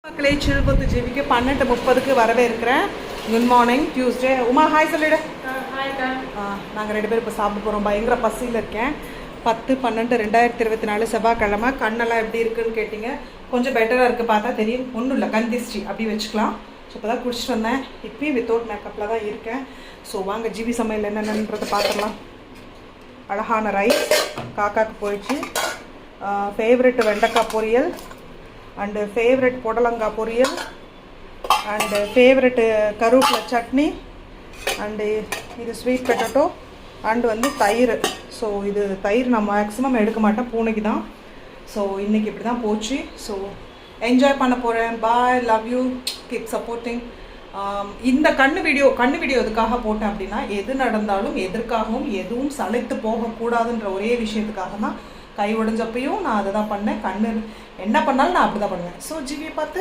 மக்களே சில்பத்து ஜிவிக்கு 12:30க்கு வரவே இருக்கிறேன். Good morning Tuesday. Uma hi சொல்லிடு. நாங்கள் 2 பேரும் இப்போ சாப்பிட போகிறோம். பயங்கர பசியில் இருக்கேன். 10/12/2024 செவ்வாய்க்கிழமை. கண்ணெல்லாம் எப்படி இருக்குன்னு கேட்டிங்க. கொஞ்சம் பெட்டராக இருக்குது, பார்த்தா தெரியும். ஒன்றும் இல்லை, கண் திஷ்டி அப்படி வச்சுக்கலாம். ஸோ இப்போ தான் குடிச்சிட்டு வந்தேன். இப்போயும் வித்தவுட் மேக்கப்பில் தான் இருக்கேன். ஸோ வாங்க ஜிவி சமையல் என்னென்னன்றதை பார்த்துடலாம். அழகான ரைஸ் காக்காவுக்கு போயிடுச்சு. ஃபேவரெட் வெண்டைக்காய் பொரியல் அண்டு ஃபேவரெட் புடலங்காய் பொரியல் அண்டு ஃபேவரெட்டு கருவேப்பிலை சட்னி அண்டு இது ஸ்வீட் பொட்டேட்டோ அண்டு வந்து தயிர். ஸோ இது தயிர் நான் மேக்ஸிமம் எடுக்க மாட்டேன், பூனைக்கு தான். ஸோ இன்றைக்கி இப்படி தான் போச்சு. ஸோ என்ஜாய் பண்ண போகிறேன். பாய், லவ் யூ, கீப் சப்போர்ட்டிங். இந்த கண்ணு வீடியோ எதுக்காக போட்டேன் அப்படின்னா, எது நடந்தாலும் எதற்காகவும் எதுவும் சளைத்து போகக்கூடாதுன்ற ஒரே விஷயத்துக்காக தான். கை உடைஞ்சப்பையும் நான் அதை தான் பண்ணேன். கண்ணு என்ன பண்ணாலும் நான் அப்படி தான் பண்ணுவேன். ஸோ ஜிவியை பார்த்து